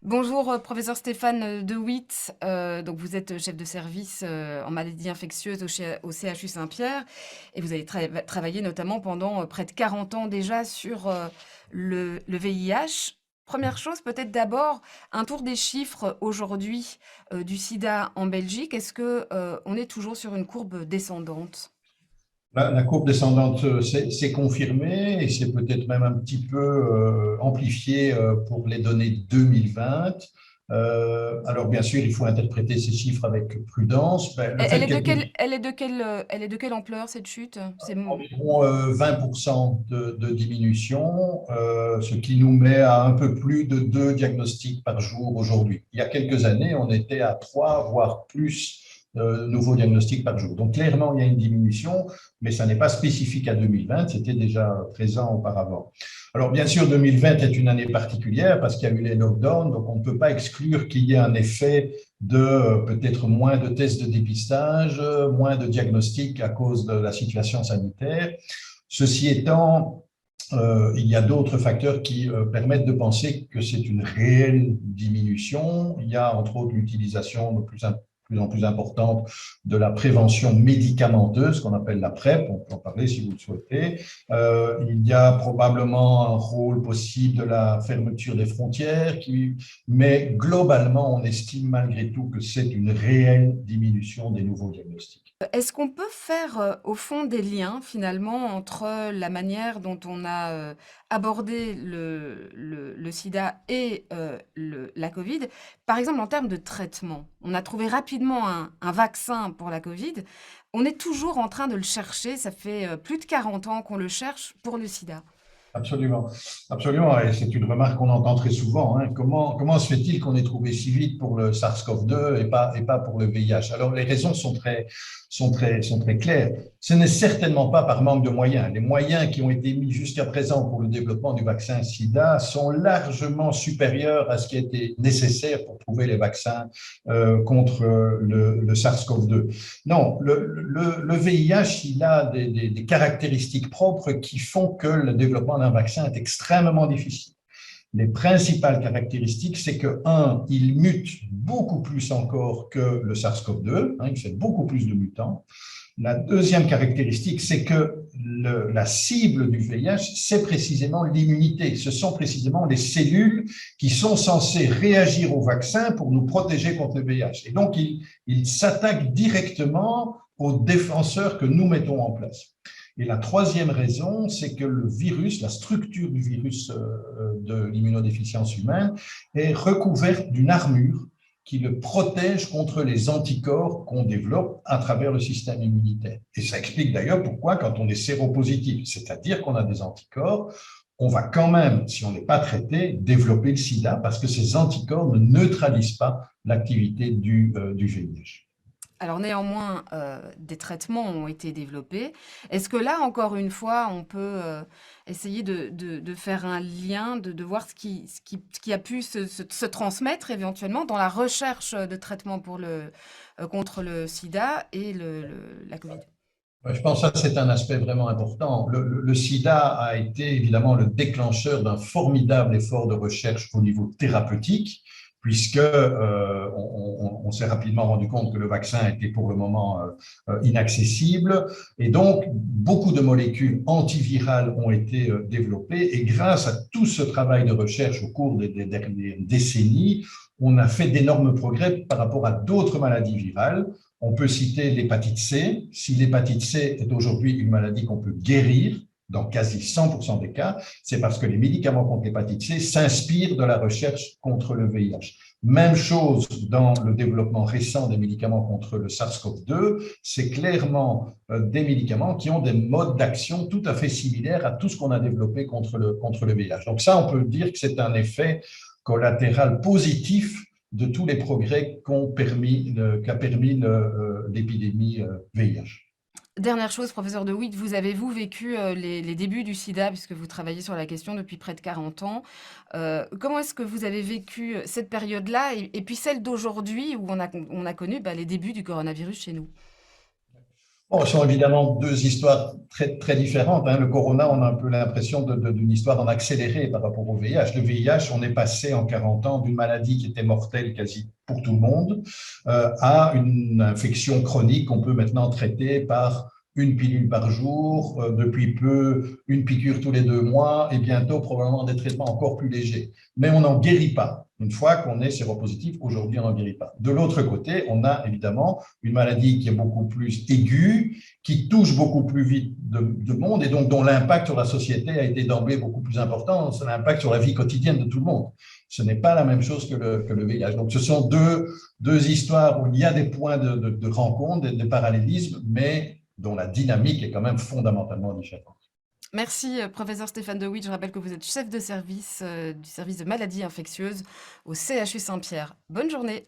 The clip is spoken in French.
Bonjour, professeur Stéphane De Witt. Donc vous êtes chef de service en maladies infectieuses au CHU Saint-Pierre et vous avez travaillé notamment pendant près de 40 ans déjà sur le VIH. Première chose, peut-être d'abord un tour des chiffres aujourd'hui du sida en Belgique. Est-ce que on est toujours sur une courbe descendante? La courbe descendante s'est confirmée et c'est peut-être même un petit peu amplifié pour les données 2020. Alors bien sûr, il faut interpréter ces chiffres avec prudence. Ben, le Elle fait est de qu'elle quelle, elle est de quelle, elle est de quelle ampleur cette chute? environ 20% de diminution, ce qui nous met à un peu plus de 2 diagnostics par jour aujourd'hui. Il y a quelques années, on était à 3, voire plus nouveaux diagnostics par jour. Donc clairement, il y a une diminution, mais ça n'est pas spécifique à 2020, c'était déjà présent auparavant. Alors bien sûr, 2020 est une année particulière parce qu'il y a eu les lockdowns, donc on ne peut pas exclure qu'il y ait un effet de peut-être moins de tests de dépistage, moins de diagnostics à cause de la situation sanitaire. Ceci étant, il y a d'autres facteurs qui permettent de penser que c'est une réelle diminution. Il y a entre autres l'utilisation de plus en plus importante de la prévention médicamenteuse, qu'on appelle la PrEP, on peut en parler si vous le souhaitez. Il y a probablement un rôle possible de la fermeture des frontières, mais globalement, on estime malgré tout que c'est une réelle diminution des nouveaux diagnostics. Est-ce qu'on peut faire, au fond des liens finalement entre la manière dont on a, abordé le sida et la Covid? Par exemple, en termes de traitement. On a trouvé rapidement un vaccin pour la Covid. On est toujours en train de le chercher, ça fait, plus de 40 ans qu'on le cherche pour le sida. Absolument, absolument. Et c'est une remarque qu'on entend très souvent, hein. Comment se fait-il qu'on ait trouvé si vite pour le SARS-CoV-2 et pas pour le VIH? Alors, les raisons sont très claires. Ce n'est certainement pas par manque de moyens. Les moyens qui ont été mis jusqu'à présent pour le développement du vaccin SIDA sont largement supérieurs à ce qui était nécessaire pour trouver les vaccins contre le SARS-CoV-2. Non, le VIH, il a des caractéristiques propres qui font que le développement d'un vaccin est extrêmement difficile. Les principales caractéristiques, c'est que, un, il mute beaucoup plus encore que le SARS-CoV-2, hein, il fait beaucoup plus de mutants. La deuxième caractéristique, c'est que la cible du VIH, c'est précisément l'immunité. Ce sont précisément les cellules qui sont censées réagir au vaccin pour nous protéger contre le VIH. Et donc, il s'attaque directement aux défenseurs que nous mettons en place. Et la troisième raison, c'est que le virus, la structure du virus de l'immunodéficience humaine, est recouverte d'une armure qui le protège contre les anticorps qu'on développe à travers le système immunitaire. Et ça explique d'ailleurs pourquoi, quand on est séropositif, c'est-à-dire qu'on a des anticorps, on va quand même, si on n'est pas traité, développer le sida parce que ces anticorps ne neutralisent pas l'activité du VIH. Alors néanmoins, des traitements ont été développés. Est-ce que là, encore une fois, on peut, essayer de faire un lien, de voir ce qui a pu se transmettre éventuellement dans la recherche, de traitements pour contre le sida et la Covid? Je pense que ça, c'est un aspect vraiment important. Le sida a été évidemment le déclencheur d'un formidable effort de recherche au niveau thérapeutique, puisque on s'est rapidement rendu compte que le vaccin était pour le moment inaccessible. Et donc, beaucoup de molécules antivirales ont été développées. Et grâce à tout ce travail de recherche au cours des dernières décennies, on a fait d'énormes progrès par rapport à d'autres maladies virales. On peut citer l'hépatite C. Si l'hépatite C est aujourd'hui une maladie qu'on peut guérir, dans quasi 100% des cas, c'est parce que les médicaments contre l'hépatite C s'inspirent de la recherche contre le VIH. Même chose dans le développement récent des médicaments contre le SARS-CoV-2, c'est clairement des médicaments qui ont des modes d'action tout à fait similaires à tout ce qu'on a développé contre le VIH. Donc ça, on peut dire que c'est un effet collatéral positif de tous les progrès qu'a permis l'épidémie VIH. Dernière chose, professeur De Witt, vous avez-vous vécu, les débuts du sida puisque vous travaillez sur la question depuis près de 40 ans? Comment est-ce que vous avez vécu, cette période-là et puis celle d'aujourd'hui où on a connu, bah, les débuts du coronavirus chez nous? Bon, ce sont évidemment deux histoires très, très différentes, hein. Le corona, on a un peu l'impression d'une histoire en accéléré par rapport au VIH. Le VIH, on est passé en 40 ans d'une maladie qui était mortelle quasi pour tout le monde à une infection chronique qu'on peut maintenant traiter par une pilule par jour, depuis peu une piqûre tous les 2 mois et bientôt probablement des traitements encore plus légers. Mais on n'en guérit pas. Une fois qu'on est séropositif, aujourd'hui on n'en guérit pas. De l'autre côté, on a évidemment une maladie qui est beaucoup plus aiguë, qui touche beaucoup plus vite de monde et donc dont l'impact sur la société a été d'emblée beaucoup plus important. C'est l'impact sur la vie quotidienne de tout le monde. Ce n'est pas la même chose que le VIH. Donc ce sont deux histoires où il y a des points de rencontre, des parallélismes, mais dont la dynamique est quand même fondamentalement différente. Merci, professeur Stéphane De Witt. Je rappelle que vous êtes chef de service du service de maladies infectieuses au CHU Saint-Pierre. Bonne journée.